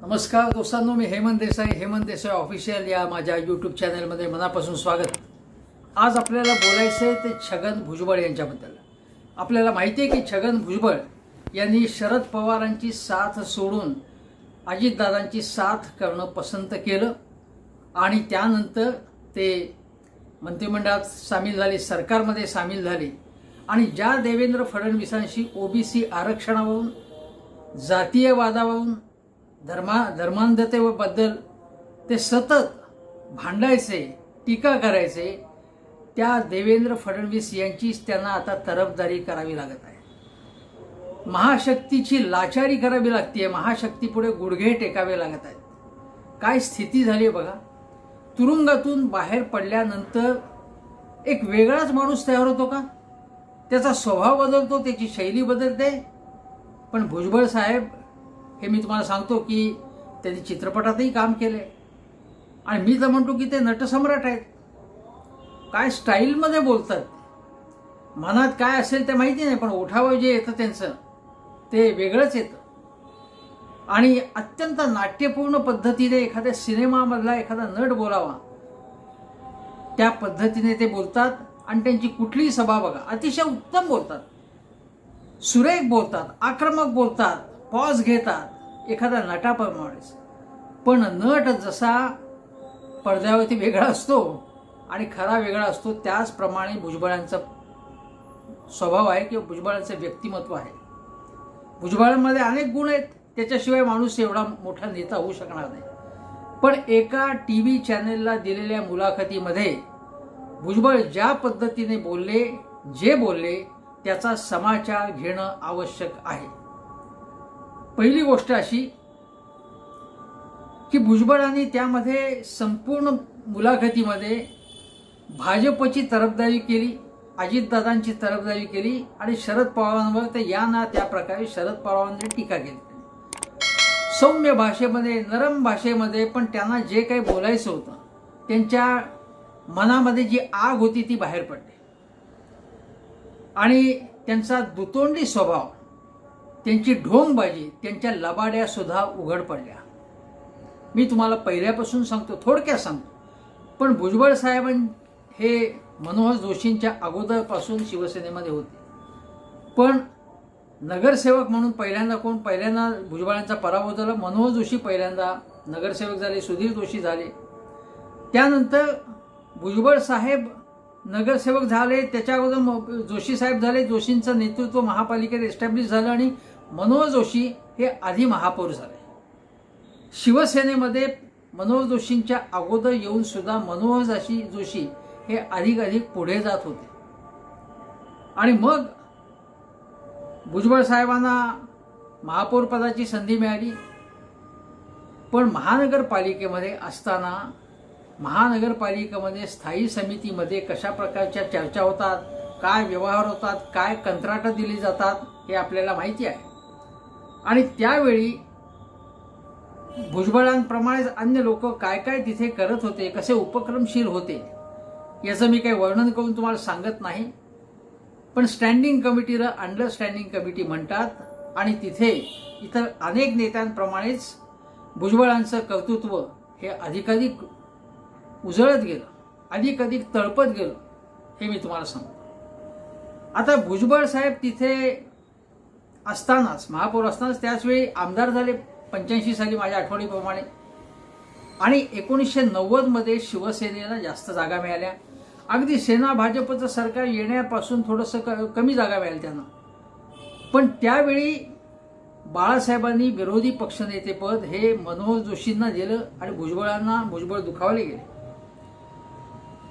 नमस्कार दोस्तांनो, मी हेमंत देसाई ऑफिशियल या माझ्या यूट्यूब चॅनलमध्ये मनापासून स्वागत। आज आपल्याला बोलायचं आहे ते छगन भुजबळ यांच्याबद्दल। आपल्याला माहिती आहे की छगन भुजबळ यांनी शरद पवारांची साथ सोडून अजितदादांची साथ करणं पसंत केलं आणि त्यानंतर ते मंत्रिमंडळात सामील झाले, सरकारमध्ये सामील झाले आणि ज्या देवेंद्र फडणवीसांशी ओबीसी आरक्षणावरून, जातीयवादावरून, धर्मांधतेबद्दल ते सतत भांडायचे, टीका करायचे, त्या देवेंद्र फडणवीस यांचीच त्यांना आता तरफदारी करावी लागत आहे। महाशक्तीची लाचारी करावी लागते, महाशक्तीपुढे गुडघे टेकावे लागत आहेत। काय स्थिती झाली बघा। तुरुंगातून बाहेर पडल्यानंतर एक वेगळाच माणूस तयार होतो का? त्याचा स्वभाव बदलतो, त्याची शैली बदलते। पण भुजबळ साहेब हे मी तुम्हाला सांगतो की त्यांनी चित्रपटातही काम केलंय आणि मी तर म्हणतो की ते नटसम्राट आहेत। काय स्टाईलमध्ये बोलतात, मनात काय असेल ते माहिती नाही, पण ओठावर जे येतं त्यांचं ते वेगळंच येतं आणि अत्यंत नाट्यपूर्ण पद्धतीने एखाद्या सिनेमामधला एखादा नट बोलावा त्या पद्धतीने ते बोलतात आणि त्यांची कुठलीही सभा बघा, अतिशय उत्तम बोलतात, सुरेख बोलतात, आक्रमक बोलतात, पॉज घेतात एखादा नटाप्रमाणेच। पण नट जसा पडद्यावरती वेगळा असतो आणि खरा वेगळा असतो, त्याचप्रमाणे भुजबळांचा स्वभाव आहे किंवा भुजबळांचं व्यक्तिमत्व आहे। भुजबळांमध्ये अनेक गुण आहेत, त्याच्याशिवाय माणूस एवढा मोठा नेता होऊ शकणार नाही। पण एका टीव्ही चॅनेलला दिलेल्या मुलाखतीमध्ये भुजबळ ज्या पद्धतीने बोलले, जे बोलले, त्याचा समाचार घेणं आवश्यक आहे। पहिली गोष्ट अशी की भुजबळांनी त्यामध्ये संपूर्ण मुलाखतीमध्ये भाजपची तरफदारी केली, अजितदादांची तरफदारी केली आणि शरद पवारांवर ते या ना त्या प्रकारे शरद पवारांनी टीका केली, सौम्य भाषेमध्ये, नरम भाषेमध्ये। पण त्यांना जे काही बोलायचं होतं, त्यांच्या मनामध्ये जी आग होती ती बाहेर पडली आणि त्यांचा दुतोंडी स्वभाव, त्यांची ढोंगबाजी, त्यांच्या लबाड्या सुद्धा उघड पडल्या। मी तुम्हाला पहिल्यापासून सांगतो, थोडक्यात सांगतो, पण भुजबळ साहेब हे मनोहर जोशींच्या अगोदरपासून शिवसेनेमध्ये होते। पण नगरसेवक म्हणून पहिल्यांदा भुजबळांचा पराभव झाला। मनोहर जोशी पहिल्यांदा नगरसेवक झाले, सुधीर जोशी झाले, त्यानंतर भुजबळ साहेब नगरसेवक झाले, त्याच्या अगोदर जोशी साहेब झाले, जोशींचं नेतृत्व महापालिकेत एस्टॅब्लिश झालं आणि मनोहर जोशी हे आधी महापौर झाले। शिवसेनेमध्ये मनोहर जोशींच्या अगोदर येऊन सुद्धा मनोहर जोशी हे अधिक पुढे जात होते आणि मग भुजबळ साहेबांना महापौर पदाची संधी मिळाली। पण महानगरपालिकेमध्ये असताना, महानगरपालिकेमध्ये स्थायी समितीमध्ये कशा प्रकारच्या चर्चा होतात, काय व्यवहार होतात, काय कंत्राटं दिली जातात, हे आपल्याला माहिती आहे। आणि त्यावेळी भुजबळांप्रमाणेच अन्य लोक काय काय तिथे करत होते, कसे उपक्रमशील होते, याचं मी काही वर्णन करून तुम्हाला सांगत नाही। पण स्टँडिंग कमिटीला अंडरस्टँडिंग कमिटी म्हणतात आणि तिथे इतर अनेक नेत्यांप्रमाणेच भुजबळांचं कर्तृत्व हे अधिकाधिक उजळत गेलं, अधिक तळपत गेलं, हे मी तुम्हाला सांगतो। आता भुजबळ साहेब तिथे असतानाच, महापौर असतानाच, त्याचवेळी आमदार झाले 85 साली माझ्या आठवणीप्रमाणे, आणि 1990 मध्ये शिवसेनेला जास्त जागा मिळाल्या। अगदी सेना भाजपचं सरकार येण्यापासून थोडंसं कमी जागा मिळाल्या त्यांना। पण त्यावेळी बाळासाहेबांनी विरोधी पक्षनेतेपद हे मनोहर जोशींना दिलं आणि भुजबळ दुखावले गेले,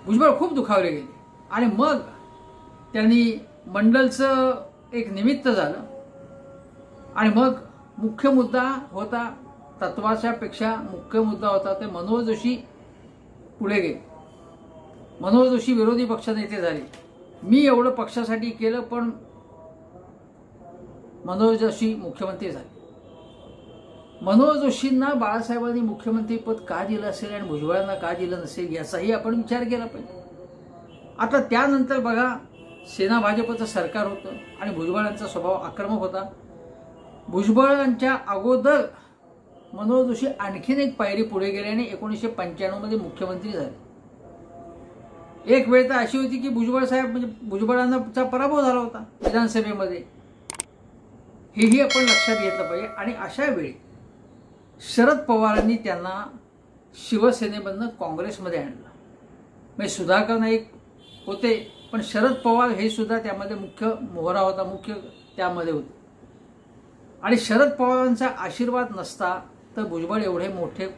भुजबळ खूप दुखावले गेले। आणि मग त्यांनी मंडलचं एक निमित्त झालं आणि मग मुख्य मुद्दा होता, तत्वाच्या पेक्षा मुख्य मुद्दा होता ते मनोहर जोशी पुढे गेले, मनोहर जोशी विरोधी पक्षनेते झाले। मी एवढं पक्षासाठी केलं, पण मनोहर जोशी मुख्यमंत्री झाले। मनोहर जोशींना बाळासाहेबांनी मुख्यमंत्रीपद का दिलं असेल आणि भुजबळांना का दिलं नसेल, याचाही आपण विचार केला पाहिजे। आता त्यानंतर बघा, सेना भाजपचं सरकार होतं आणि भुजबळांचा स्वभाव आक्रमक होता। भुजबळांच्या अगोदर मनोहर जोशी आणखीन एक पायरी पुढे गेले आणि 1995 मध्ये मुख्यमंत्री झाले. एक वेळ तर अशी होती की भुजबळ साहेब म्हणजे भुजबळांचा पराभव झाला होता विधानसभेमध्ये. हेही आपण लक्षात घेतलं पाहिजे. आणि अशा वेळी शरद पवारांनी त्यांना शिवसेनेमधनं काँग्रेसमध्ये आणलं. म्हणजे सुधाकर नाईक होते, पण शरद पवार हे सुद्धा त्यामध्ये मुख्य मोहरा होता, मुख्य त्यामध्ये होते. आणि शरद पवारांचा आशीर्वाद नसता तर भुजबळ एवढे मोठे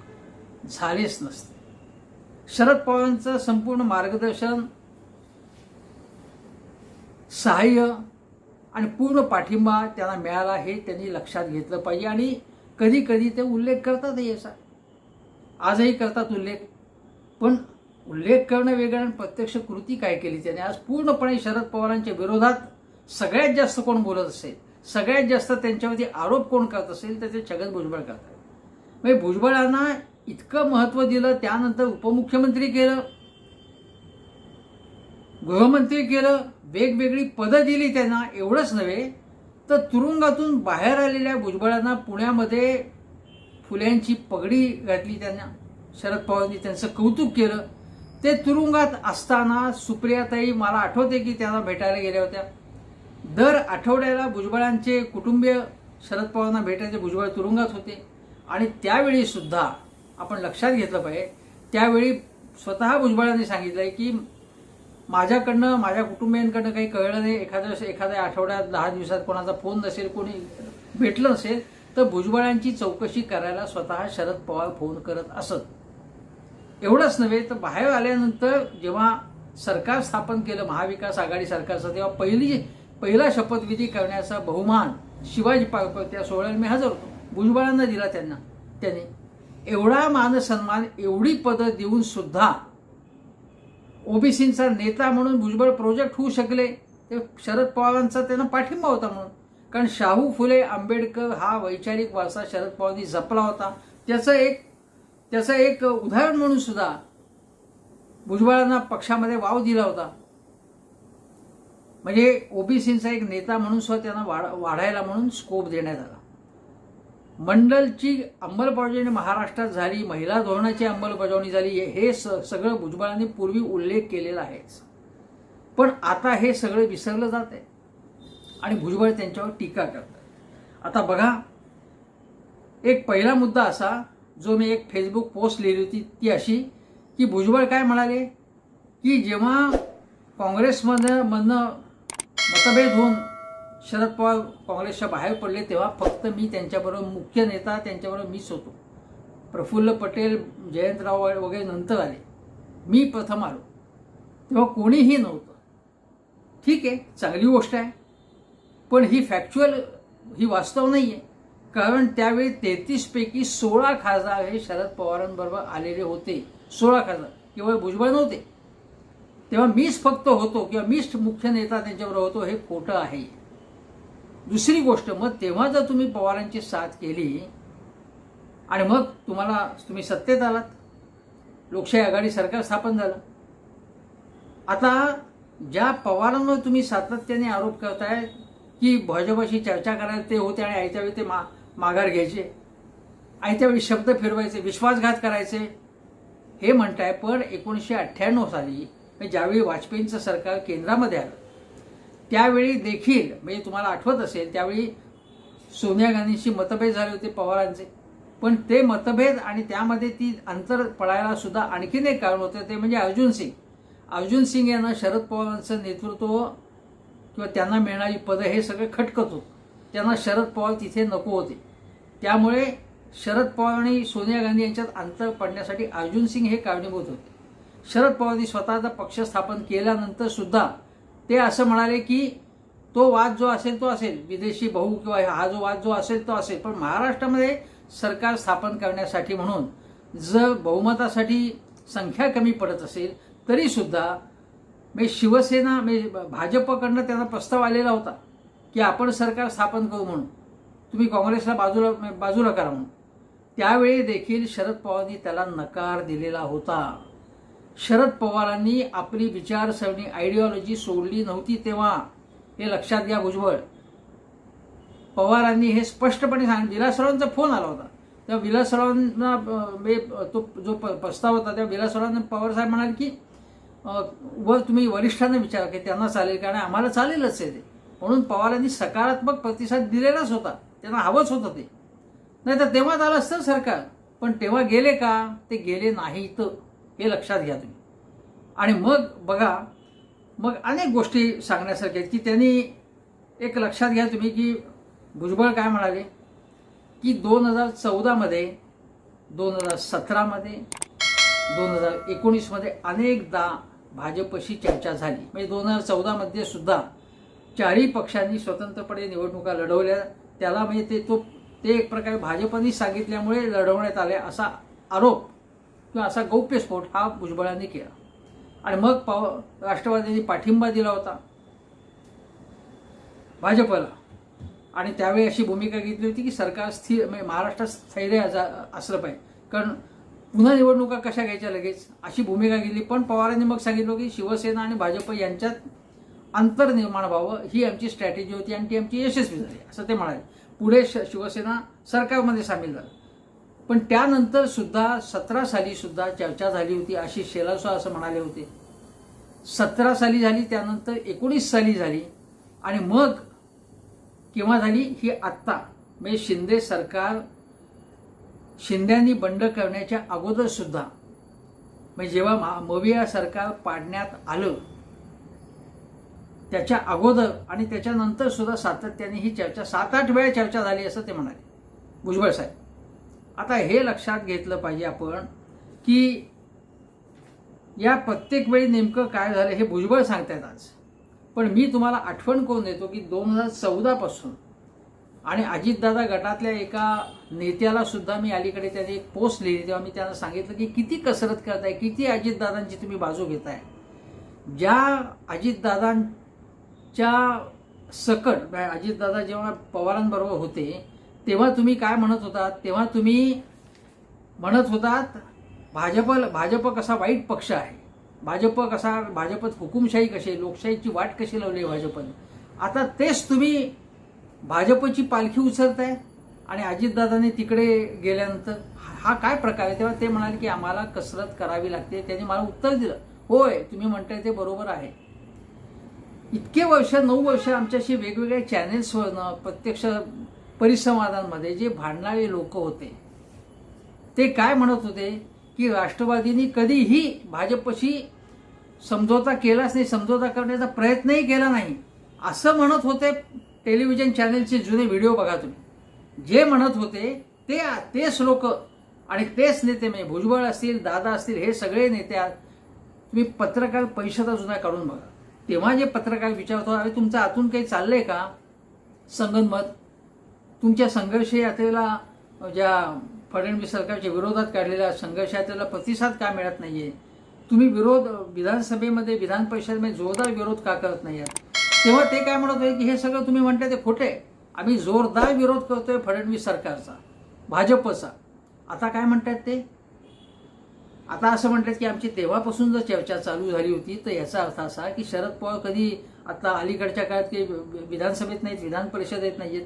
झालेच नसते. शरद पवारांचं संपूर्ण मार्गदर्शन, सहाय्य आणि पूर्ण पाठिंबा त्यांना मिळाला हे त्यांनी लक्षात घेतलं पाहिजे. आणि कधी कधी ते उल्लेख करतात याचा, आजही करतात उल्लेख. पण उल्लेख करणं वेगळं आणि प्रत्यक्ष कृती काय केली त्याने. आज पूर्णपणे शरद पवारांच्या विरोधात सगळ्यात जास्त कोण बोलत असेल, सगळ्यात जास्त त्यांच्यावरती आरोप कोण करत असेल तर ते छगन भुजबळ करतात. म्हणजे भुजबळांना इतकं महत्त्व दिलं, त्यानंतर उपमुख्यमंत्री केलं, गृहमंत्री केलं, वेगवेगळी पदं दिली त्यांना. एवढंच नव्हे तर तुरुंगातून बाहेर आलेल्या भुजबळांना पुण्यामध्ये फुल्यांची पगडी घातली त्यांना. शरद पवारांनी त्यांचं कौतुक केलं. ते तुरुंगात असताना सुप्रियाताई मला आठवते की त्यांना भेटायला गेल्या होत्या. दर आठवड्याला भुजबळांचे कुटुंबीय शरद पवारांना भेटायचे. भुजबळ तुरुंगात होते. आणि त्यावेळी सुद्धा आपण लक्षात घेतलं पाहिजे, त्यावेळी स्वतः भुजबळांनी सांगितलंय की माझ्याकडनं, माझ्या कुटुंबियांकडनं काही कळलं नाही, एखाद्या आठवड्यात 10 दिवसात कोणाचा फोन नसेल, कोणी भेटलं नसेल तर भुजबळांची चौकशी करायला स्वतः शरद पवार फोन करत असत. एवढंच नव्हे तर बाहेर आल्यानंतर जेव्हा सरकार स्थापन केलं महाविकास आघाडी सरकारचं, तेव्हा पहिला शपथविधी करण्याचा बहुमान शिवाजी पार्कवर त्या सोहळ्याला मी हजर होतो. भुजबळांना दिला त्यांनी. एवढा मानसन्मान, एवढी पदं देऊन सुद्धा ओबीसींचा नेता म्हणून भुजबळ प्रोजेक्ट होऊ शकले ते शरद पवारांचा त्यांना पाठिंबा होता म्हणून. कारण शाहू फुले आंबेडकर हा वैचारिक वारसा शरद पवारांनी जपला होता. त्याचं एक उदाहरण म्हणून सुद्धा भुजबळांना पक्षामध्ये वाव दिला होता. म्हणजे ओबीसींचा एक नेता म्हणून सुद्धा त्यांना वाढायला म्हणून स्कोप देण्यात आला. मंडलची अंमलबजावणी महाराष्ट्रात झाली, महिला धोरणाची अंमलबजावणी झाली, हे सगळं भुजबळांनी पूर्वी उल्लेख केलेला आहेच. पण आता हे सगळं विसरलं जात आहे आणि भुजबळ त्यांच्यावर टीका करतात. आता बघा, एक पहिला मुद्दा असा जो मी एक फेसबुक पोस्ट लिहिली होती ती अशी की भुजबळ काय म्हणाले की जेव्हा काँग्रेसमधनं मतभेद होऊन शरद पवार काँग्रेसच्या बाहेर पडले तेव्हा फक्त मी त्यांच्याबरोबर मुख्य नेता, त्यांच्याबरोबर मीच होतो. प्रफुल्ल पटेल, जयंतराव वगैरे नंतर आले, मी प्रथम आलो, तेव्हा कोणीही नव्हतं. ठीक आहे, चांगली गोष्ट आहे, पण ही फॅक्च्युअल, ही वास्तव नाही आहे. कारण त्यावेळी 33 पैकी 16 खासदार हे शरद पवारांबरोबर आलेले होते. 16 खासदार, केवळ भुजबळ नव्हते. तेव्हा मीच फक्त होतो किंवा मीच मुख्य नेता त्यांच्याबरोबर होतो, हे खोटं आहे. दुसरी गोष्ट, मग तेव्हा जर तुम्ही पवारांची साथ केली आणि मग तुम्ही सत्तेत आलात, लोकशाही आघाडी सरकार स्थापन झालं. आता ज्या पवारांवर तुम्ही सातत्याने आरोप करताय की भाजपशी चर्चा करायला ते होते आणि आयत्या वेळी ते माघार घ्यायचे, आयत्या वेळी शब्द फिरवायचे, विश्वासघात करायचे, हे म्हणताय. पण 1998 साली ज्यावेळी वाजपेयींचं सरकार केंद्रामध्ये आलं त्यावेळी देखील, म्हणजे तुम्हाला आठवत असेल, त्यावेळी सोनिया गांधींशी मतभेद झाले होते पवारांचे. पण ते मतभेद आणि त्यामध्ये ती अंतर पडायला सुद्धा आणखीन एक कारण होतं, ते म्हणजे अर्जुन सिंग यांना शरद पवारांचं नेतृत्व किंवा त्यांना मिळणारी पदं हे सगळे खटकत होतं. त्यांना शरद पवार तिथे नको होते. त्यामुळे शरद पवार आणि सोनिया गांधी यांच्यात अंतर पडण्यासाठी अर्जुन सिंग हे कारणीभूत होते. शरद पवारांनी स्वतःचा पक्ष स्थापन केल्यानंतर सुद्धा ते असं म्हणाले की तो वाद जो असेल तो असेल, विदेशी भाऊ किंवा हा जो वाद जो असेल तो असेल, पण महाराष्ट्रामध्ये सरकार स्थापन करण्यासाठी म्हणून जर बहुमतासाठी संख्या कमी पडत असेल तरी सुद्धा शिवसेना भाजपकडनं त्यांना प्रस्ताव आलेला होता की आपण सरकार स्थापन करू म्हणून, तुम्ही काँग्रेसला बाजूला करा म्हणून. त्यावेळी देखील शरद पवारांनी त्याला नकार दिलेला होता. शरद पवारांनी आपली विचारसरणी, आयडिओलॉजी सोडली नव्हती तेव्हा, हे लक्षात घ्या. भुजबळ पवारांनी हे स्पष्टपणे सांगितलं. विलासरावांचा फोन आला होता त्या विलासरावांना तो जो प्रस्ताव होता त्या विलासरावांना पवारसाहेब म्हणाले की वर तुम्ही वरिष्ठांना विचारा की त्यांना चालेल का, नाही आम्हाला चालेलच आहे ते. म्हणून पवारांनी सकारात्मक प्रतिसाद दिलेलाच होता, त्यांना हवंच होतं ते. नाही तर तेव्हा झालं असतं सरकार, पण तेव्हा गेले का, ते गेले नाहीत, हे लक्षात घ्या तुम्ही. आणि मग बघा, मग अनेक गोष्टी सांगण्यासारख्या आहेत की त्यांनी एक लक्षात घ्या तुम्ही की भुजबळ काय म्हणाले की 2014मध्ये 2017मध्ये 2019मध्ये अनेकदा भाजपशी चर्चा झाली. म्हणजे 2014मध्ये सुद्धा चारही पक्षांनी स्वतंत्रपणे निवडणुका लढवल्या. त्याला म्हणजे ते एक प्रकारे भाजपनी सांगितल्यामुळे लढवण्यात आले असा आरोप किंवा असा गौप्यस्फोट हा भुजबळांनी केला. आणि मग राष्ट्रवादींनी पाठिंबा दिला होता भाजपला. आणि त्यावेळी अशी भूमिका घेतली होती की सरकार स्थिर, म्हणजे महाराष्ट्रात स्थैर्य असलं पाहिजे, कारण पुन्हा निवडणुका कशा घ्यायच्या लगेच, अशी भूमिका घेतली. पण पवारांनी मग सांगितलं की शिवसेना आणि भाजप यांच्यात अंतर निर्माण व्हावं ही आमची स्ट्रॅटेजी होती आणि ती आमची यशस्वी झाली असं ते म्हणाले. पुढे शिवसेना सरकारमध्ये सामील झालं. पण त्यानंतर सुद्धा 17 साली सुद्धा चर्चा झाली होती अशी शेलासो असं म्हणाले होते. 17 साली झाली, त्यानंतर 19 साली झाली, आणि मग केव्हा झाली ही आत्ता, म्हणजे शिंदे सरकार, शिंद्यांनी बंड करण्याच्या अगोदर सुद्धा, म्हणजे जेव्हा मविया सरकार पाडण्यात आलं त्याच्या अगोदर आणि त्याच्यानंतर सुद्धा सातत्याने ही चर्चा 7-8 वेळा चर्चा झाली असं ते म्हणाले भुजबळ साहेब. आता हे लक्षात घेतलं पाहिजे आपण की या प्रत्येक वेळी नेमकं काय झालं हे भुजबळ सांगतायत आज. पण मी तुम्हाला आठवण करून देतो की 2014 पासून, आणि अजितदादा गटातल्या एका नेत्याला सुद्धा मी अलीकडे त्याने एक पोस्ट लिहिली, तेव्हा मी त्यांना सांगितलं की किती कसरत करताय, किती अजितदादांची तुम्ही बाजू घेताय. ज्या अजितदादांच्या सकट, अजितदादा जेव्हा पवारांबरोबर होते तेव्हा तुम्ही काय म्हणत होतात, तेव्हा तुम्ही म्हणत होतात भाजप कसा वाईट पक्ष आहे, भाजपत हुकुमशाही कशी, लोकशाहीची वाट कशी लावली भाजपने. आता तेच तुम्ही भाजपची पालखी उचलताय आणि अजितदादांनी तिकडे गेल्यानंतर हा काय प्रकार आहे. तेव्हा ते म्हणाले की आम्हाला कसरत करावी लागते. त्यांनी मला उत्तर दिलं, होय तुम्ही म्हणताय ते बरोबर आहे. इतके वर्ष, 9 वर्ष आमच्याशी वेगवेगळ्या चॅनेल्सवरनं प्रत्यक्ष परिसंवादांमध्ये जे भांडणारे लोक होते ते काय म्हणत होते की राष्ट्रवादींनी कधीही भाजपशी समझोता केलाच नाही, समझोता करण्याचा प्रयत्नही केला नाही असं म्हणत होते. टेलिव्हिजन चॅनेलचे जुने व्हिडिओ बघा तुम्ही, जे म्हणत होते तेच लोक आणि तेच नेते, म्हणजे भुजबळ असतील, दादा असतील, हे सगळे नेते तुम्ही पत्रकार परिषदा जुन्या काढून बघा. तेव्हा जे पत्रकार विचारतो, अरे तुमचं आतून काही चाललंय का संगनमत, तुमच्या संघर्ष यात्रेला, ज्या फडणवीस सरकारच्या विरोधात काढलेल्या संघर्ष यात्रेला प्रतिसाद का मिळत नाहीये, तुम्ही विधानसभेमध्ये, विधान परिषदेमध्ये जोरदार विरोध का करत नाही आहात. तेव्हा ते काय म्हणत होते की हे सगळं तुम्ही म्हणताय ते खोटे, आम्ही जोरदार विरोध करतोय फडणवीस सरकारचा, भाजपचा. आता काय म्हणतात ते, आता असं म्हणतात की आमची तेव्हापासून जर चर्चा चालू झाली होती तर याचा अर्थ असा की शरद पवार कधी आता अलीकडच्या काळात काही विधानसभेत नाहीत, विधान परिषदेत नाहीयेत.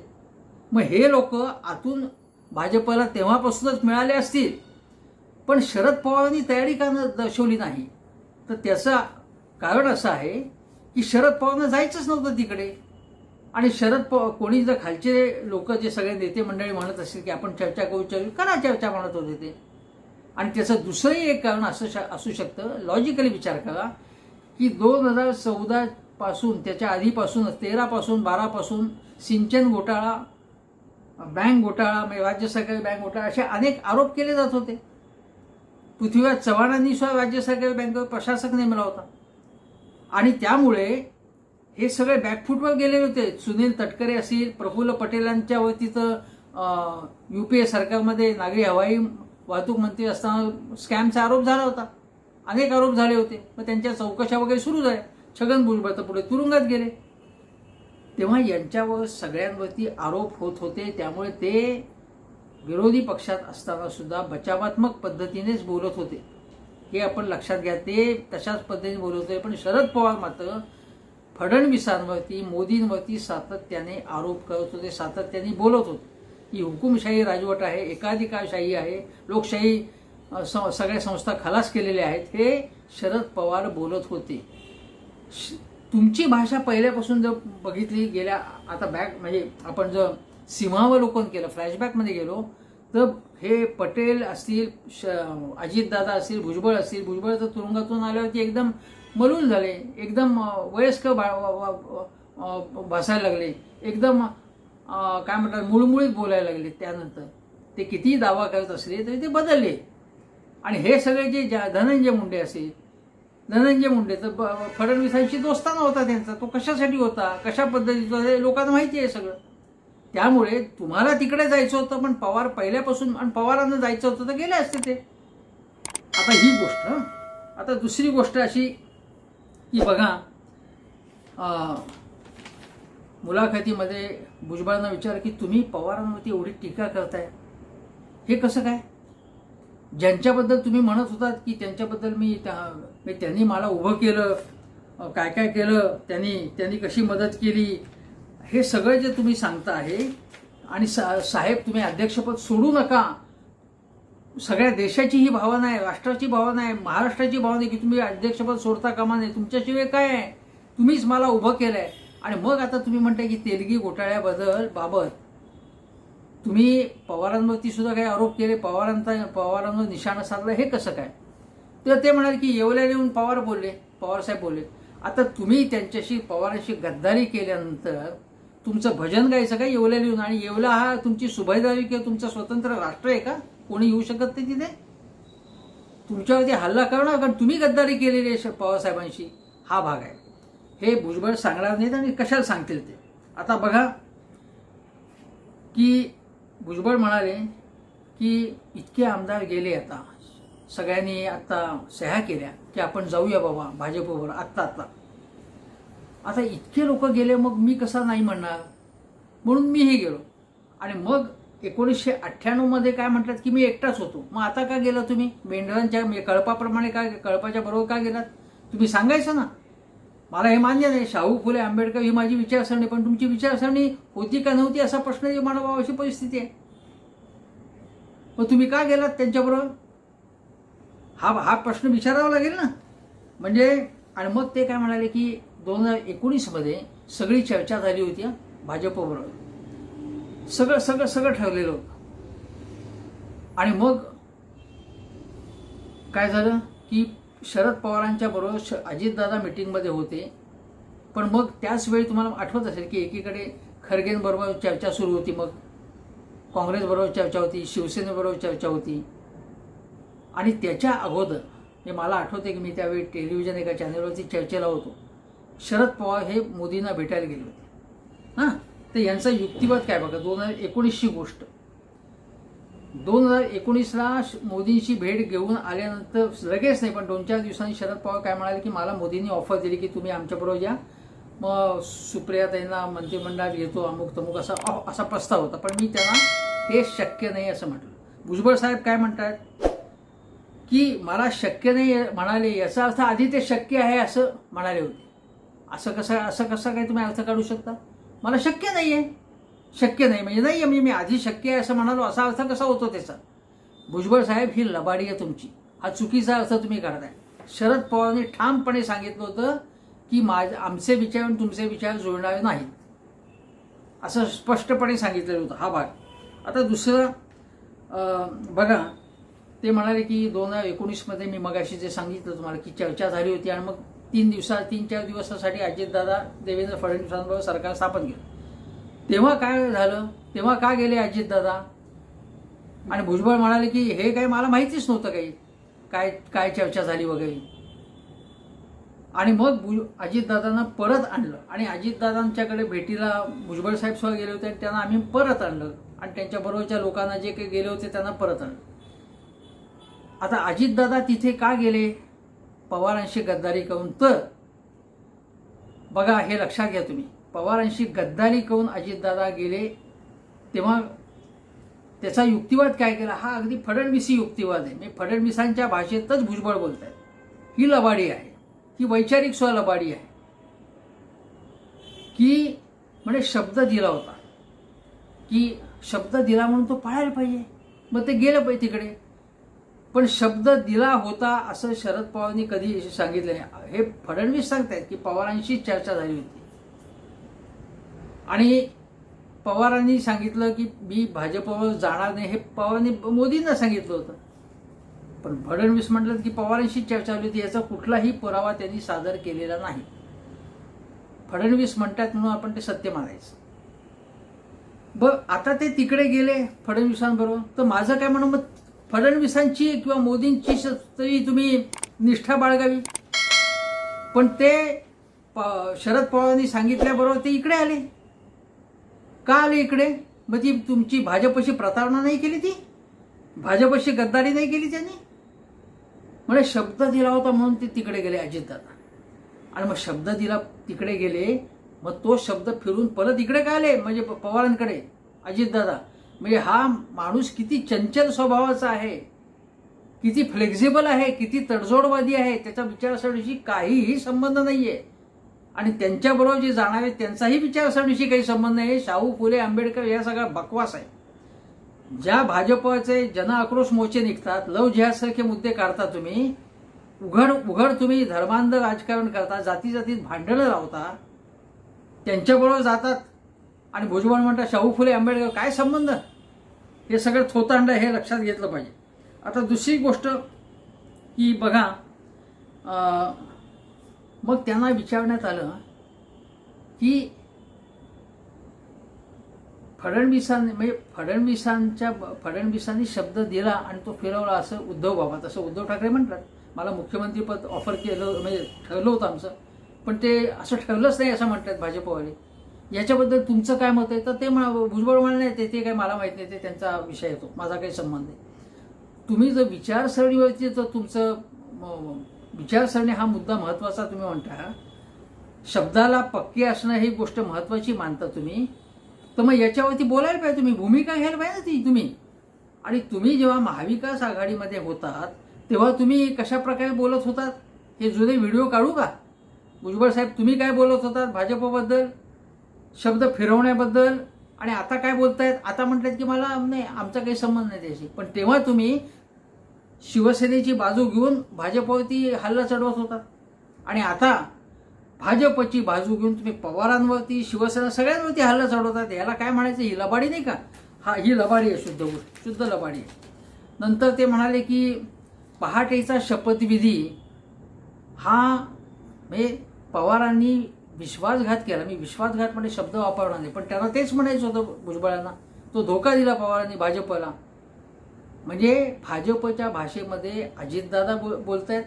मग हे लोक आतून भाजपला तेव्हापासूनच मिळाले असतील, पण शरद पवारांनी तयारी का दर्शवली नाही. तर त्याचं कारण असं आहे की शरद पवारांना जायचंच नव्हतं तिकडे. आणि शरद पवार, कोणी जर खालचे लोक जे सगळे नेते मंडळी म्हणत असतील की आपण चर्चा करू, करा चर्चा म्हणत होते ते. आणि त्याचं दुसरंही एक कारण असू शकतं, लॉजिकली विचार करा की 2014 पासून, त्याच्या आधीपासूनच 13 पासून 12 पासून सिंचन घोटाळा, बँक घोटाळा, म्हणजे राज्य सरकारी बँक घोटाळा, असे अनेक आरोप केले जात होते. पृथ्वीराज चव्हाणांनी सुद्धा राज्य सरकारी बँकेवर प्रशासक नेमला होता. आणि त्यामुळे हे सगळे बॅकफूटवर गेले होते. सुनील तटकरे असतील, प्रफुल्ल पटेलांच्या वरती तर UPA सरकारमध्ये नागरी हवाई वाहतूक मंत्री असताना स्कॅमचा आरोप झाला होता, अनेक आरोप झाले होते. मग त्यांच्या चौकशा वगैरे सुरू झाल्या. छगन भुजबळ तर पुढे तुरुंगात गेले. तेव्हा यांच्यावर सगळ्यांवरती आरोप होत होते. त्यामुळे ते विरोधी पक्षात असताना सुद्धा बचावात्मक पद्धतीनेच बोलत होते, हे आपण लक्षात घ्या. ते तशाच पद्धतीने बोलत होते. पण शरद पवार मात्र फडणवीसांवरती, मोदींवरती सातत्याने आरोप करत होते, सातत्याने बोलत होते. ही हुकुमशाही राजवट आहे, एकाधिकारशाही आहे, लोकशाही सगळ्या संस्था खलास केलेल्या आहेत, हे शरद पवार बोलत होते. तुमची भाषा पहिल्यापासून जर बघितली गेल्या आता बॅक म्हणजे आपण जर सीमावलोकन केलं, फ्लॅशबॅकमध्ये गेलो तर हे पटेल असतील, अजितदादा असतील, भुजबळ असतील, भुजबळ तर तुरुंगातून आल्यावरती एकदम मलूल झाले, एकदम वयस्कर भासायला लागले, एकदम काय म्हणतात मुळमुळीत बोलायला लागले. त्यानंतर ते कितीही दावा करत असले तरी ते बदलले. आणि हे सगळे जे धनंजय मुंडे असेल, धनंजय मुंडे तर फडणवीसांशी दोस्ताना होता त्यांचा, तो कशासाठी होता, कशा पद्धतीचा हे लोकांना माहिती आहे सगळं. त्यामुळे तुम्हाला तिकडे जायचं होतं, पण पवार पहिल्यापासून, आणि पवारांना जायचं होतं तर गेले असते ते. आता ही गोष्ट. आता दुसरी गोष्ट अशी की बघा, मुलाखतीमध्ये भुजबळांना विचार की तुम्ही पवारांवरती एवढी टीका करताय, हे कसं काय? ज्यांच्याबद्दल तुम्ही म्हणत होतात की त्यांच्याबद्दल त्यांनी मला उभं केलं, काय काय केलं, त्यांनी कशी मदत केली, हे सगळं जे तुम्ही सांगता आहे, आणि साहेब तुम्ही अध्यक्षपद सोडू नका, सगळ्या देशाची ही भावना आहे, राष्ट्राची भावना आहे, महाराष्ट्राची भावना आहे की तुम्ही अध्यक्षपद सोडता कामा नये, तुमच्याशिवाय काय आहे, तुम्हीच मला उभं केलंय. आणि मग आता तुम्ही म्हणताय की तेलगी घोटाळ्याबाबत तुम्ही पवारांवरती सुद्धा काही आरोप केले, पवारांवर निशाणा साधला, हे कसं काय? तर ते म्हणाले की येवल्याला येऊन पवारसाहेब बोलले. आता तुम्ही त्यांच्याशी पवारांशी गद्दारी केल्यानंतर तुमचं भजन गायचं का येवल्याला येऊन? आणि येवला हा तुमची सुभेदारी किंवा तुमचं स्वतंत्र राष्ट्र आहे का? कोणी येऊ शकत नाही तिथे तुमच्यावरती हल्ला करणार, कारण तुम्ही गद्दारी केलेली आहे पवारसाहेबांशी. हा भाग आहे. हे भुजबळ सांगणार नाहीत आणि कशाला सांगतील ते. आता बघा की भुजबळ म्हणाले की इतके आमदार गेले, आता सगळ्यांनी आता सह्या केल्या की आपण जाऊया बाबा भाजपवर आत्ता. आता इतके लोक गेले, मग मी कसा नाही म्हणणार? म्हणून मीही गेलो. आणि मग 1998 काय म्हटलं की मी एकटाच होतो. मग आता का गेला तुम्ही? मेंढरांच्या कळपाप्रमाणे काय, कळपाच्या बरोबर का गेलात? तुम्ही सांगायचं ना. मला हे मान्य नाही, शाहू फुले आंबेडकर ही माझी विचारसरणी, पण तुमची विचारसरणी होती का नव्हती असा प्रश्न निर्माण व्हावा अशी परिस्थिती आहे. मग तुम्ही का गेलात त्यांच्याबरोबर? हा प्रश्न विचारावा लागेल ना. म्हणजे आणि मग ते काय म्हणाले की 2019 सगळी चर्चा झाली होती भाजपबरोबर, सगळं ठरलेलं होतं. आणि मग काय झालं की शरद पवारांच्या बरोबर अजितदादा मीटिंगमध्ये होते, पण मग त्याच वेळी तुम्हाला आठवत असेल की एकीकडे खरगेंबरोबर चर्चा सुरू होती, मग काँग्रेसबरोबर चर्चा होती, शिवसेनेबरोबर चर्चा होती. आणि त्याच्या अगोदर हे मला आठवते की मी त्यावेळी टेलिव्हिजन एका चॅनलवरती चर्चेला होतो. शरद पवार हे मोदींना भेटायला गेले होते. हां, तर यांचा युक्तिवाद काय बघा. 2019ची गोष्ट. 2019ला मोदींची भेट घेऊन आल्यानंतर लगेच नाही, पण 2-4 दिवसांनी शरद पवार काय म्हणाले की मला मोदींनी ऑफर दिली की तुम्ही आमच्याबरोबर या, मग सुप्रियाताईंना मंत्रिमंडळात घेतो, अमुक तमुक असा प्रस्ताव होता. पण मी त्यांना हे शक्य नाही असं म्हटलं. भुजबळ साहेब काय म्हणतात की मला शक्य नाही म्हणाले, याचा अर्थ आधी ते शक्य आहे असं म्हणाले होते. असं कसं काय तुम्ही अर्थ काढू शकता? मला शक्य नाही आहे, शक्य नाही म्हणजे नाही आहे, म्हणजे मी आधी शक्य आहे असं म्हणालो, असा अर्थ कसा होतो त्याचा? भुजबळ साहेब ही लबाडी आहे तुमची, हा चुकीचा अर्थ तुम्ही काढताय. शरद पवारांनी ठामपणे सांगितलं होतं की आमचे विचार आणि तुमचे विचार जुळणार नाहीत, असं स्पष्टपणे सांगितलेलं होतं. हा भाग. आता दुसरं बघा, ते म्हणाले की 2019 मी मगाशी जे सांगितलं तुम्हाला की चर्चा झाली होती, आणि मग 3-4 दिवसासाठी अजितदादा देवेंद्र फडणवीसांबरोबर सरकार स्थापन केलं. तेव्हा काय झालं? तेव्हा का गेले अजितदादा? आणि भुजबळ म्हणाले की हे काही मला माहितीच नव्हतं काही काय चर्चा झाली वगैरे. आणि मग अजितदादांना परत आणलं, आणि अजितदादांच्याकडे भेटीला भुजबळ साहेब सुद्धा गेले होते, आणि त्यांना आम्ही परत आणलं, आणि त्यांच्याबरोबरच्या लोकांना जे काही गेले होते त्यांना परत आणलं. आता अजितदादा तिथे का गेले? पवारांशी गद्दारी करून. तर बघा, हे लक्षात घ्या तुम्ही, पवारांशी गद्दारी करून अजितदादा गेले. तेव्हा त्याचा युक्तिवाद काय केला? हा अगदी फडणवीसी युक्तिवाद आहे. मी फडणवीसांच्या भाषेतच भुजबळ बोलत आहे. ही लबाडी आहे, ही वैचारिक सुद्धा लबाडी आहे. की म्हणजे शब्द दिला होता की शब्द दिला म्हणून तो पाळायला पाहिजे, मग ते गेलं पाहिजे तिकडे. पण शब्द दिला होता असं शरद पवारांनी कधी सांगितलं नाही. हे फडणवीस सांगतायत की पवारांशी चर्चा झाली होती आणि पवारांनी सांगितलं की मी भाजपवर जाणार नाही, हे पवारांनी मोदींना सांगितलं होतं. पण फडणवीस म्हटलं की पवारांशी चर्चा झाली होती, याचा कुठलाही पुरावा त्यांनी सादर केलेला नाही. फडणवीस म्हणतात म्हणून आपण ते सत्य मानायचं. आता ते तिकडे गेले फडणवीसांबरोबर, तर माझं काय म्हणणं, मग फडणवीसांची किंवा मोदींची तरी तुम्ही निष्ठा बाळगावी. पण ते शरद पवारांनी सांगितल्याबरोबर ते इकडे आले. का आले इकडे? मग ती तुमची भाजपशी प्रतारणा नाही केली, ती भाजपशी गद्दारी नाही केली त्यांनी. म्हणजे शब्द दिला होता म्हणून ते तिकडे गेले अजितदादा. आणि मग शब्द दिला तिकडे गेले, मग तो शब्द फिरून परत इकडे काय आले, म्हणजे पवारांकडे अजितदादा. म्हणजे हा माणूस किती चंचल स्वभावाचा आहे, किती फ्लेक्झिबल आहे, किती तडजोडवादी आहे, त्याच्या विचारसरणीशी काहीही संबंध नाहीये. आणि त्यांच्याबरोबर जे जाणारे त्यांचाही विचारसरणीशी काही संबंध नाही. शाहू फुले आंबेडकर या सगळा बकवास आहे. ज्या भाजपचे जन आक्रोश मोर्चे निघतात, लव जिहादसारखे मुद्दे काढता तुम्ही, उघड तुम्ही धर्मांध राजकारण करता, जाती जातीत भांडणं लावता, त्यांच्याबरोबर जातात आणि भुजबळ म्हणतात शाहू फुले आंबेडकर, काय संबंध? हे सगळं थोतांड, हे लक्षात घेतलं पाहिजे. आता दुसरी गोष्ट की बघा, मग त्यांना विचारण्यात आलं की फडणवीसांनी शब्द दिला आणि तो फिरवला असं उद्धव बाबा, तसं उद्धव ठाकरे म्हणतात. मला मुख्यमंत्रीपद ऑफर केलं, म्हणजे ठरलं होतं आमचं, पण ते असं ठरलंच नाही असं म्हणतात भाजपवाले. याच्याबद्दल तुमचं काय मत आहे? तर ते भुजबळ म्हणाले नाही, ते काय मला माहीत नाही, ते त्यांचा विषय येतो, माझा काही संबंध नाही. तुम्ही जर विचारसरणीवरती जर तुमचं विचारसरणी हा मुद्दा महत्त्वाचा तुम्ही म्हणता, शब्दाला पक्की असणं ही गोष्ट महत्त्वाची मानता तुम्ही, तर मग याच्यावरती बोलायला पाहिजे, तुम्ही भूमिका घ्यायला पाहिजे ती तुम्ही. आणि तुम्ही जेव्हा महाविकास आघाडीमध्ये होतात तेव्हा तुम्ही कशा प्रकारे बोलत होतात हे जुने व्हिडिओ काढू का? भुजबळ साहेब, तुम्ही काय बोलत होतात भाजपबद्दल, शब्द फिरवण्याबद्दल, आणि आता काय बोलतायत? आता म्हणतात की मला नाही, आमचा काही संबंध नाही त्याशी. पण तेव्हा तुम्ही शिवसेनेची बाजू घेऊन भाजपवरती हल्ला चढवत होता, आणि आता भाजपची बाजू घेऊन तुम्ही पवारांवरती, शिवसेना सगळ्यांवरती हल्ला चढवतात. याला काय म्हणायचं? ही लबाडी नाही का? ही लबाडी आहे, शुद्ध गोष्ट, शुद्ध लबाडी आहे. नंतर ते म्हणाले की पहाटेचा शपथविधी हा म्हणजे पवारांनी विश्वासघात केला. मी विश्वासघात म्हणजे शब्द वापरणार नाही, पण त्यांना तेच म्हणायचं होतं भुजबळांना. तो धोका दिला पवारांनी भाजपला. म्हणजे भाजपच्या भाषेमध्ये अजितदादा बोलतायत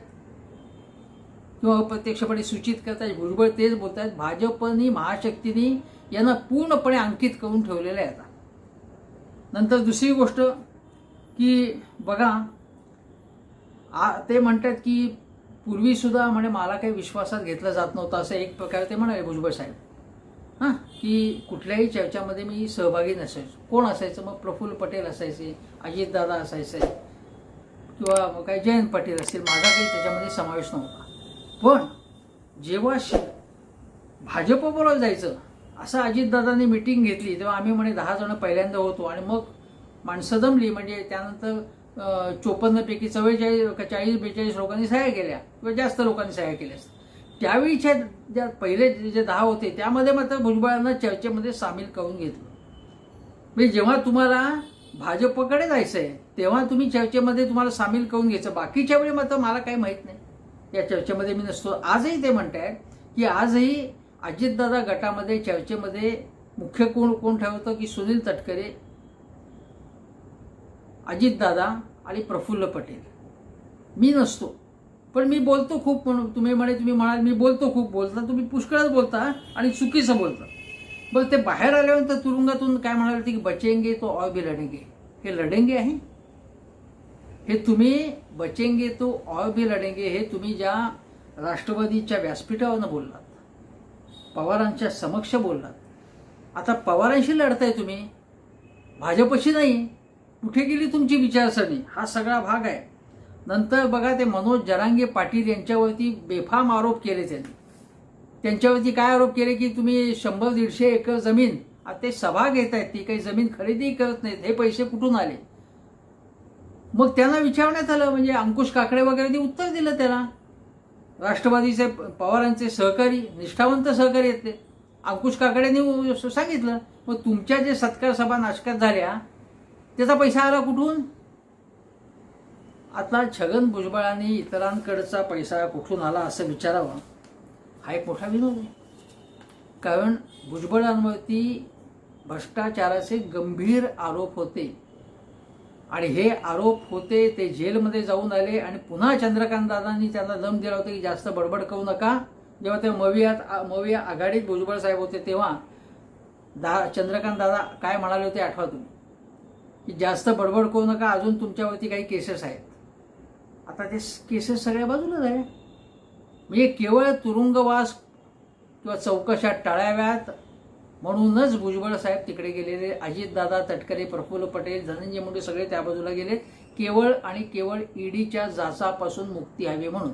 किंवा प्रत्यक्षपणे सूचित करतायत, भुजबळ तेच बोलतायत. भाजपनी, महाशक्तीनी यांना पूर्णपणे अंकित करून ठेवलेलं आहे आता. नंतर दुसरी गोष्ट की बघा, ते म्हणतात की पूर्वी सुद्धा म्हणे मला काही विश्वासात घेतलं जात नव्हतं, असं एक प्रकारे ते म्हणाले भुजबळ साहेब. हां, की कुठल्याही चर्चामध्ये मी सहभागी नसायचो. कोण असायचं? मग प्रफुल्ल पटेल असायचे, अजितदादा असायचे, किंवा मग काही जयंत पाटील असतील, माझा काही त्याच्यामध्ये समावेश नव्हता. पण जेव्हा भाजपबरोबर जायचं असं अजितदादांनी मिटिंग घेतली, तेव्हा आम्ही म्हणे 10 जण पहिल्यांदा होतो, आणि मग माणसं जमली. म्हणजे त्यानंतर 54 पैकी 40-42 लोकांनी सह्या केल्या, किंवा जास्त लोकांनी सह्या केल्या. त्यावेळीच्या ज्या पहिले जे 10 होते त्यामध्ये मात्र भुजबळांना चर्चेमध्ये सामील करून घेतलं. म्हणजे जेव्हा तुम्हाला भाजपकडे जायचं आहे तेव्हा तुम्ही चर्चेमध्ये तुम्हाला सामील करून घ्यायचं, बाकीच्या वेळी मात्र मला काही माहीत नाही, या चर्चेमध्ये मी नसतो. आजही ते म्हणतायत की आजही अजितदादा गटामध्ये चर्चेमध्ये मुख्य कोण ठेवतं की सुनील तटकरे, अजितदादा आणि प्रफुल्ल पटेल. मी नसतो, पण मी बोलतो खूप. तुम्ही म्हणाल मी बोलतो खूप. बोलता तुम्ही पुष्कळच बोलता आणि चुकीचं बोलता. बरं, ते बाहेर आल्यानंतर तुरुंगातून काय म्हणाले की बचेंगे तो और भी लढेंगे. हे लढेंगे आहे, हे तुम्ही बचेंगे तो और भी लढेंगे हे तुम्ही ज्या राष्ट्रवादीच्या व्यासपीठावरनं बोललात, पवारांच्या समक्ष बोललात. आता पवारांशी लढताय तुम्ही, भाजपशी नाही. कुठे गेली तुमची विचारसरणी? हा सगळा भाग आहे. नंतर बघा, ते मनोज जरांगे पाटील यांच्यावरती बेफाम आरोप केले त्यांनी. त्यांच्यावरती काय आरोप केले की तुम्ही 100-150 एकर जमीन आता ते सभा घेत आहेत, ती काही जमीन खरेदी करत नाहीत, हे पैसे कुठून आले? मग त्यांना विचारण्यात आलं, म्हणजे अंकुश काकडे वगैरे उत्तर दिलं त्याला. राष्ट्रवादीचे पवारांचे सहकारी, निष्ठावंत सहकारी आहेत ते. अंकुश काकड्यांनी सांगितलं, मग तुमच्या जे सत्कार सभा नाशकात झाल्या त्याचा पैसा आला कुठून? आता छगन भुजबळांनी इतरांकडचा पैसा कुठून आला असं विचारावं, हा एक मोठा विनोद आहे. कारण भुजबळांवरती भ्रष्टाचाराचे गंभीर आरोप होते आणि हे आरोप होते, ते जेलमध्ये जाऊन आले आणि पुन्हा चंद्रकांत दादांनी त्यांना दम दिला होता की जास्त बडबड करू नका. जेव्हा ते मविया आघाडीत भुजबळ साहेब होते तेव्हा चंद्रकांत दादा काय म्हणाले होते आठवा तुम्ही, की जास्त बडबड करू नका, अजून तुमच्यावरती काही केसेस आहेत. आता ते केसेस सगळ्या बाजूला झाल्या. म्हणजे केवळ तुरुंगवास किंवा चौकशा टाळाव्यात म्हणूनच भुजबळ साहेब तिकडे गेलेले. अजितदादा, तटकरे, प्रफुल्ल पटेल, धनंजय मुंडे सगळे त्या बाजूला गेले, केवळ आणि केवळ ईडीच्या जाचापासून मुक्ती हवी म्हणून.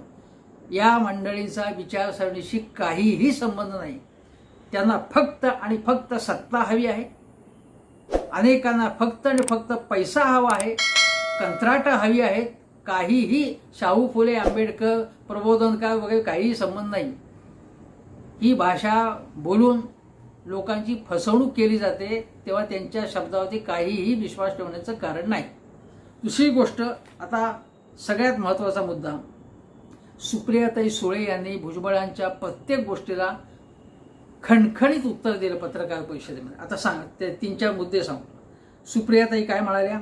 या मंडळींचा विचारसरणीशी काहीही संबंध नाही. त्यांना फक्त आणि फक्त सत्ता हवी आहे. अनेकांना फक्त आणि फक्त पैसा हवा आहे, कंत्राटं हवी आहेत. काहीही शाहू फुले, आंबेडकर, प्रबोधनकार वगैरे काहीही संबंध नाही. ही भाषा बोलून लोकांची फसवणूक केली जाते, तेव्हा त्यांच्या शब्दावरती काहीही विश्वास ठेवण्याचं कारण नाही. दुसरी गोष्ट, आता सगळ्यात महत्त्वाचा मुद्दा, सुप्रियाताई सुळे यांनी भुजबळांच्या प्रत्येक गोष्टीला खणखणीत उत्तर दिलं पत्रकार परिषदेमध्ये. आता सांग, ते 3-4 मुद्दे सांगतो. सुप्रियाताई काय म्हणाल्या?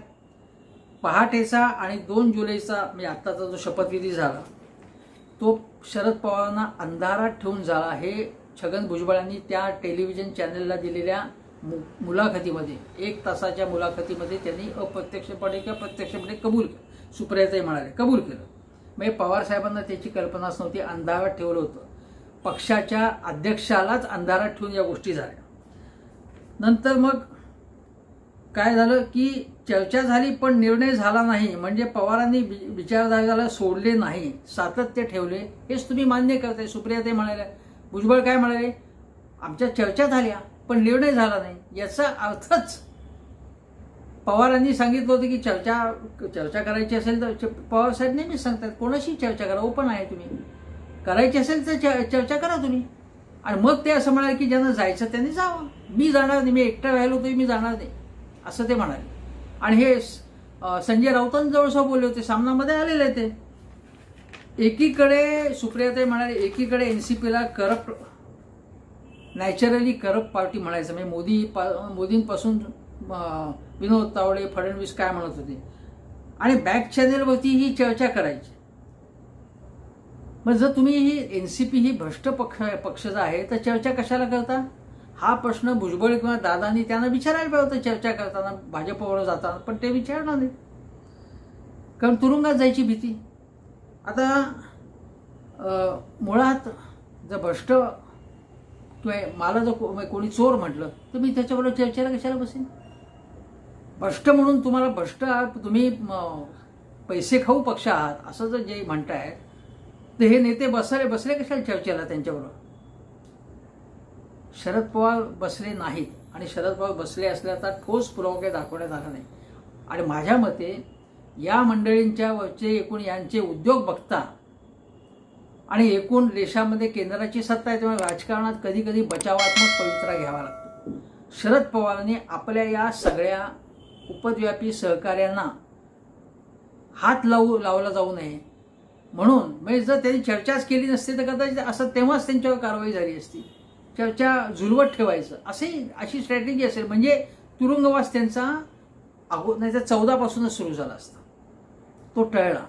पहाटेचा आणि 2 जुलैचा म्हणजे आत्ताचा जो शपथविधी झाला तो शरद पवारांना अंधारात ठेवून झाला, हे छगन भुजबळांनी त्या टेलिव्हिजन चॅनलला दिलेल्या मुलाखतीमध्ये, 1 तासाच्या मुलाखतीमध्ये त्यांनी अप्रत्यक्षपणे किंवा प्रत्यक्षपणे कबूल केलं. सुप्रियाताई म्हणाले कबूल केलं. म्हणजे पवार साहेबांना त्याची कल्पनाच नव्हती, अंधारात ठेवलं होतं. पक्षाच्या अध्यक्षालाच अंधारात ठेवून या गोष्टी झाल्या. नंतर मग काय झालं की चर्चा झाली पण निर्णय झाला नाही, म्हणजे पवारांनी विचारधारेला सोडले नाही, सातत्य ठेवले, हेच तुम्ही मान्य करताय. सुप्रियाताई म्हणाल्या. भुजबळ काय म्हणाले? आमच्या चर्चा झाल्या पण निर्णय झाला नाही. याचा अर्थच पवारांनी सांगितलं होतं की चर्चा करायची असेल तर पवार साहेब नेहमीच सांगतात कोणाशी चर्चा करा, ओपन आहे तुम्ही, करायची असेल तर चर्चा करा तुम्ही. आणि मग ते असं म्हणाले की ज्यांना जायचं त्यांनी जावं, मी जाणार नाही, मी एकटा राहिलो तरी मी जाणार नाही, असं ते म्हणाले. आणि हे संजय राऊतांजवळ बोलले होते, सामनामध्ये आलेले ते. एकीकडे सुप्रियाताई म्हणाले, एकीकडे एनसीपीला करप्ट, नॅचरली करप्ट पार्टी म्हणायचं, म्हणजे मोदींपासून विनोद तावडे, फडणवीस काय म्हणत होते, आणि बॅक चॅनेलवरती ही चर्चा करायची. मग जर तुम्ही ही एनसीपी ही भ्रष्ट पक्ष जो आहे तर चर्चा कशाला करता? हा प्रश्न भुजबळ किंवा दादांनी त्यांना विचारायला पाहिजे होतं चर्चा करताना, भाजपवर जाताना, पण ते विचारणार नाहीत, कारण तुरुंगात जायची भीती. आता मुळात जर भ्रष्ट किंवा मला जर कोणी चोर म्हटलं तर मी त्याच्याबरोबर चर्चेला कशाला बसेन? भ्रष्ट म्हणून तुम्हाला भ्रष्ट आहात, तुम्ही पैसे खाऊ पक्ष आहात असं जर जे म्हणताय, तर हे नेते बसले कशाला चर्चेला त्यांच्याबरोबर? शरद पवार बसले नाहीत, आणि शरद पवार बसले असल्याचा ठोस पुरावा काही दाखवण्यात आला नाही. आणि माझ्या मते या मंडळींच्या वरचे एकूण यांचे उद्योग बघता आणि एकूण देशामध्ये केंद्राची सत्ता आहे, तेव्हा राजकारणात कधी कधी बचावात्मक पवित्रा घ्यावा लागतो. शरद पवारांनी आपल्या या सगळ्या उपद्व्यापी सहकार्यांना हात लावला जाऊ नये म्हणून, म्हणजे जर त्यांनी चर्चाच केली नसती तर कदाचित असं तेव्हाच त्यांच्यावर कारवाई झाली असती. चर्चा झुलवत ठेवायचं अशी स्ट्रॅटेजी असेल, म्हणजे तुरुंगवास त्यांचा नाही तर 14 पासूनच सुरू झाला असता, तो टळला.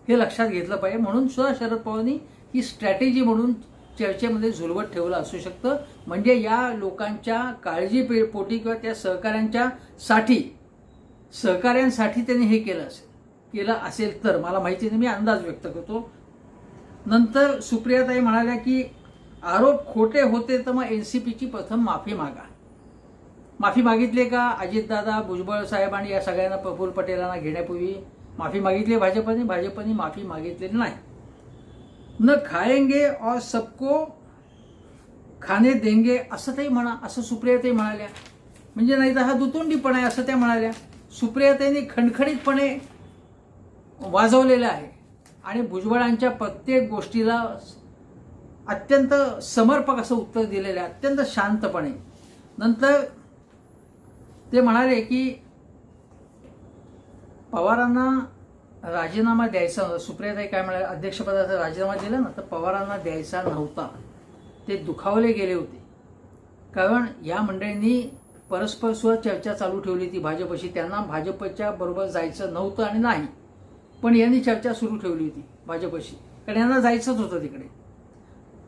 हे लक्षात घेतलं पाहिजे. म्हणून सुद्धा शरद पवारांनी ही स्ट्रॅटेजी म्हणून चर्चेमध्ये झुलवत ठेवलं असू शकतं, म्हणजे या लोकांच्या काळजीपोटी किंवा त्या सहकाऱ्यांसाठी त्यांनी हे केलं असेल तर मला माहिती नाही, मी अंदाज व्यक्त करतो. नंतर सुप्रियाताई म्हणाल्या की आरोप खोटे होते तर मग एनसीपीची प्रथम माफी मागा. माफी मागितली का अजितदादा, भुजबळ साहेब आणि या सगळ्यांना, प्रफुल्ल पटेलांना घेण्यापूर्वी माफी मागितली भाजपने माफी मागितलेली नाही. न खाएंगे और सबको खाणे देंगे असं ते म्हणा, असं सुप्रियाताई म्हणाल्या. म्हणजे नाही तर हा दुतोंडीपणा आहे असं त्या म्हणाल्या. सुप्रियाताईंनी खणखणीतपणे वाजवलेलं आहे आणि भुजबळांच्या प्रत्येक गोष्टीला अत्यंत समर्पक असं उत्तर दिलेलं आहे, अत्यंत शांतपणे. नंतर ते म्हणाले की पवारांना राजीनामा द्यायचा, सुप्रियाताई काय म्हणाले, अध्यक्षपदाचा राजीनामा दिला ना तर पवारांना द्यायचा नव्हता, ते दुखावले गेले होते. कारण या मंडळींनी परस्पर सुद्धा चर्चा चालू ठेवली होती भाजपशी, त्यांना भाजपच्या बरोबर जायचं नव्हतं आणि नाही, पण यांनी चर्चा सुरू ठेवली होती भाजपशी, कारण यांना जायचंच होतं तिकडे.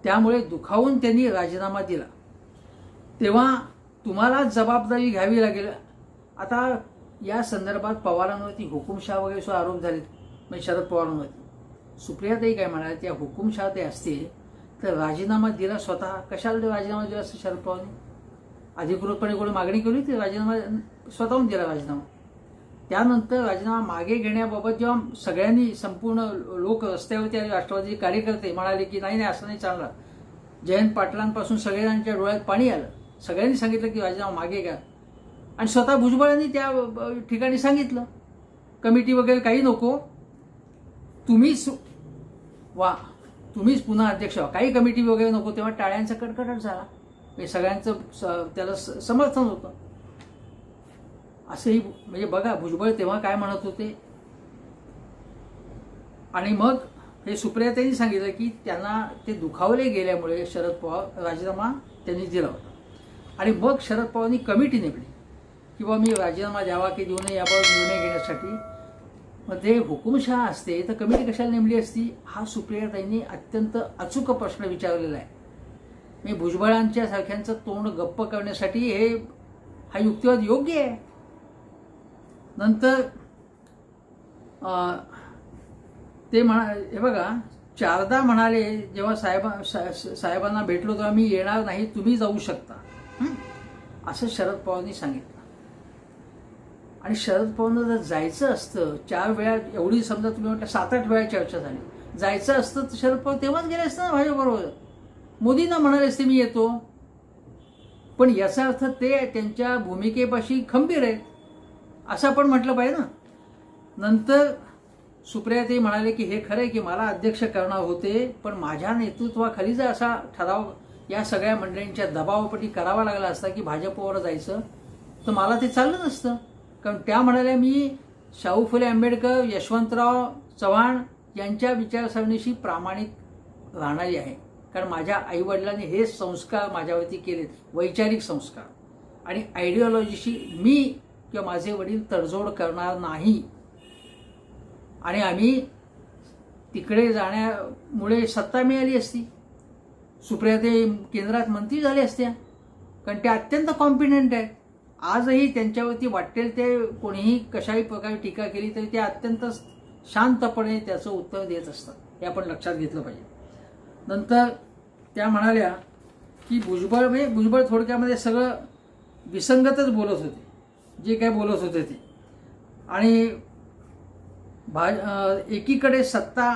त्यामुळे दुखावून त्यांनी राजीनामा दिला. तेव्हा तुम्हाला जबाबदारी घ्यावी लागेल. आता या संदर्भात पवारांवरती हुकुमशहा वगैरे सुद्धा आरोप झाले, म्हणजे शरद पवारांवरती. सुप्रियाताई काय म्हणाल्या, त्या हुकुमशहा ते असते तर राजीनामा दिला स्वतः, कशाला राजीनामा दिला असं शरद पवारांनी? अधिकृतपणे कोणी मागणी केली होती राजीनामा, स्वतःहून दिला राजीनामा. त्यानंतर राजीनामा मागे घेण्याबाबत जेव्हा सगळ्यांनी, संपूर्ण लोक रस्त्यावरती आणि राष्ट्रवादी कार्यकर्ते म्हणाले की नाही नाही असं नाही चालणार, जयंत पाटलांपासून सगळ्यांच्या डोळ्यात पाणी आलं. सगळ्यांनी सांगितलं की राजीनामा मागे घ्या आणि स्वतः भुजबळांनी त्या ठिकाणी सांगितलं कमिटी वगैरे काही नको, तुम्हीच पुन्हा अध्यक्ष व्हा, काही कमिटी वगैरे नको. तेव्हा टाळ्यांचा कडकडाट झाला, म्हणजे सगळ्यांचं त्याला समर्थन होतं. असंही म्हणजे बघा भुजबळ तेव्हा काय म्हणत होते. आणि मग हे सुप्रियाताईंनी सांगितलं की त्यांना ते दुखावले गेल्यामुळे शरद पवार राजीनामा त्यांनी दिला होता. आणि मग शरद पवारांनी कमिटी नेमली की बाबा मी राजीनामा द्यावा की देऊ नये याबाबत निर्णय घेण्यासाठी. मग ते हुकुमशहा असते तर कमिटी कशाला नेमली असती, हा सुप्रियाताईंनी अत्यंत अचूक प्रश्न विचारलेला आहे. मी भुजबळांच्या सारख्यांचं तोंड गप्प करण्यासाठी हा युक्तिवाद योग्य आहे. नंतर ते हे बघा, चारदा म्हणाले जेव्हा साहेबांना भेटलो तेव्हा मी येणार नाही, तुम्ही जाऊ शकता, असं शरद पवारांनी सांगितलं. आणि शरद पवारांना जर जायचं असतं 4 वेळा, एवढी समजा तुम्ही म्हटलं 7-8 वेळा चर्चा झाली, जायचं असतं तर शरद पवार तेव्हाच गेले असतं ना भाजपबरोबर. मोदींना म्हणाले असते मी येतो, पण याचा अर्थ ते त्यांच्या भूमिकेपाशी खंबीर आहेत असं आपण म्हटलं पाहिजे ना. नंतर सुप्रियाताई म्हणाले की हे खरं आहे की मला अध्यक्ष करणार होते, पण माझ्या नेतृत्वाखाली जर असा ठराव या सगळ्या मंडळींच्या दबावापोटी करावा लागला असता की भाजपवर जायचं, तर मला ते चाललं नसतं. कारण त्या म्हणाल्या मी शाहू फुले आंबेडकर, यशवंतराव चव्हाण यांच्या विचारसरणीशी प्रामाणिक राहणारी आहे, कारण माझ्या आईवडिलांनी हे संस्कार माझ्यावरती केलेत, वैचारिक संस्कार, आणि आयडिओलॉजीशी मी किंवा माझे वडील तडजोड करणार नाही. आणि आम्ही तिकडे जाण्यामुळे सत्ता मिळाली असती, सुप्रियाताई केंद्रात मंत्री झाले असत्या, कारण ते अत्यंत कॉम्पिटंट आहेत. आजही त्यांच्यावरती वाटेल ते कोणीही कशाही प्रकारे टीका केली तरी ते अत्यंत शांतपणे त्याचं उत्तर देत असतात, हे आपण लक्षात घेतलं पाहिजे. नंतर त्या म्हणाल्या की भुजबळ थोडक्यामध्ये सगळं विसंगतच बोलत होते, जे काय बोलत होते ते. आणि एकीकडे सत्ता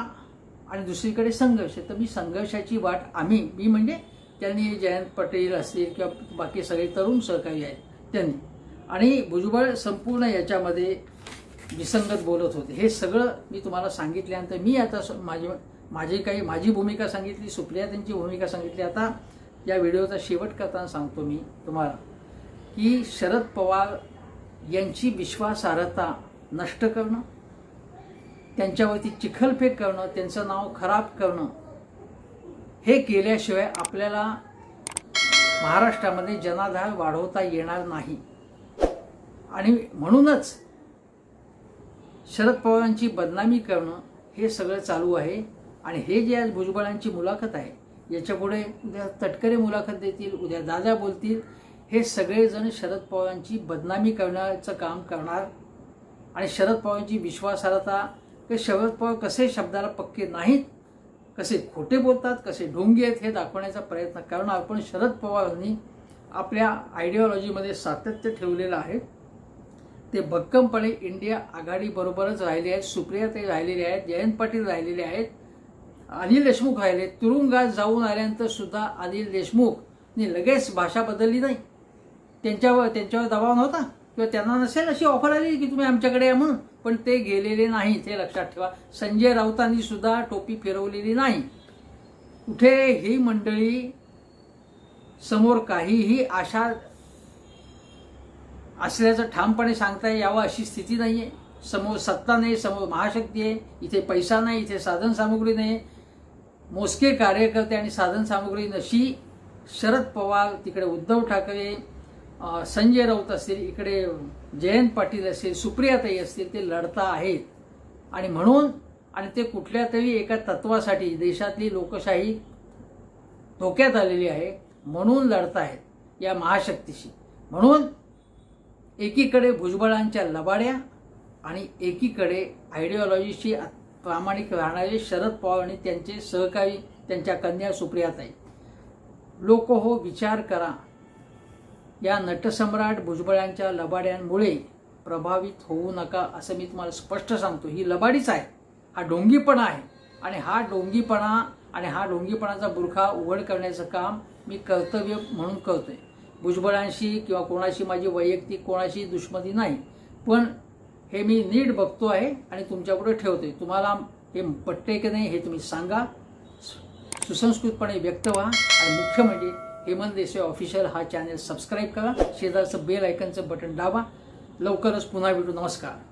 आणि दुसरीकडे संघर्ष, तर मी संघर्षाची वाट मी म्हणजे त्यांनी जयंत पटेल असतील किंवा बाकी सगळे तरुण सहकारी आहेत त्यांनी, आणि भुजबळ संपूर्ण याच्यामध्ये विसंगत बोलत होते. हे सगळं मी तुम्हाला सांगितल्यानंतर मी आता माझी भूमिका सांगितली, सुप्रिया त्यांची भूमिका सांगितली. आता या व्हिडिओचा शेवट करताना सांगतो मी तुम्हाला की शरद पवार यांची विश्वासार्हता नष्ट करणं, त्यांच्यावरती चिखलफेक करणं, त्यांचं नाव खराब करणं, हे केल्याशिवाय आपल्याला महाराष्ट्रामध्ये जनाधार वाढवता येणार नाही. आणि म्हणूनच शरद पवारांची बदनामी करणं हे सगळं चालू आहे. आणि हे जे आज भुजबळांची मुलाखत आहे, याच्यापुढे उद्या तटकरे मुलाखत देतील, उद्या दादा बोलतील, हे सगळेजण शरद पवारांची बदनामी करण्याचं काम करणार. आणि शरद पवारांची विश्वासार्हता, की शरद पवार कसे शब्दाला पक्के नाहीत, कसे खोटे बोलतात, कसे ढोंगी आहेत, हे दाखवण्याचा प्रयत्न करणार. पण शरद पवारांनी आपल्या आयडिओलॉजीमध्ये सातत्य ठेवलेलं आहे. ते भक्कमपणे इंडिया आघाडीबरोबरच राहिले आहेत. सुप्रियाताई राहिलेले आहेत, जयंत पाटील राहिलेले आहेत, अनिल देशमुख राहिले. तुरुंगात जाऊन आल्यानंतर सुद्धा अनिल देशमुख लगेच भाषा बदलली नाही. त्यांच्यावर दबाव नव्हता किंवा त्यांना नसेल अशी ऑफर आली की तुम्ही आमच्याकडे या म्हणून, पण ते गेलेले नाही. ते लक्षात ठेवा. संजय राऊतांनी सुद्धा टोपी फिरवलेली नाही. कुठे ही मंडळी समोर काहीही आशा असल्याचं ठामपणे सांगता यावं अशी स्थिती नाहीये. समोर सत्ता नाही, समोर महाशक्ती आहे. इथे पैसा नाही, इथे साधन सामुग्री नाही. मोजके कार्यकर्ते आणि साधन सामुग्री नशी शरद पवार, तिकडे उद्धव ठाकरे, संजय राऊत असतील, इकडे जयंत पाटील असतील, सुप्रियाताई असतील, ते लढता आहेत. आणि म्हणून ते कुठल्या तरी एका तत्वासाठी देशातली लोकशाही धोक्यात आलेली आहे म्हणून लढतायत या महाशक्तीशी. म्हणून एकीकडे भुजबळांच्या लबाड्या आणि एकीकडे आयडिओलॉजीशी प्रामाणिक राहणारे शरद पवार आणि त्यांचे सहकारी, त्यांच्या कन्या सुप्रियाताई. लोक हो, विचार करा. या नटसम्राट भुजबळांच्या लबाड्यांमुळे प्रभावित होऊ नका असं मी तुम्हाला स्पष्ट सांगतो. ही लबाडीच आहे, हा ढोंगीपणा आहे. आणि हा ढोंगीपणाचा बुरखा उघड करण्याचं काम मी कर्तव्य म्हणून करतोय. भुजबळांशी किंवा कोणाशी माझी वैयक्तिक कोणाशी दुश्मनी नाही, पण हे मी नीट बघतो आहे आणि तुमच्यापुढे ठेवतोय. तुम्हाला हे पटते की नाही हे तुम्ही सांगा. सुसंस्कृतपणे व्यक्त व्हा. आणि मुख्य म्हणजे हेमंत देसाई ऑफिशियल हा चॅनल सबस्क्राईब करा. शेजारचं बेल आयकनचं बटन दाबा. लवकरच पुन्हा भेटू. नमस्कार.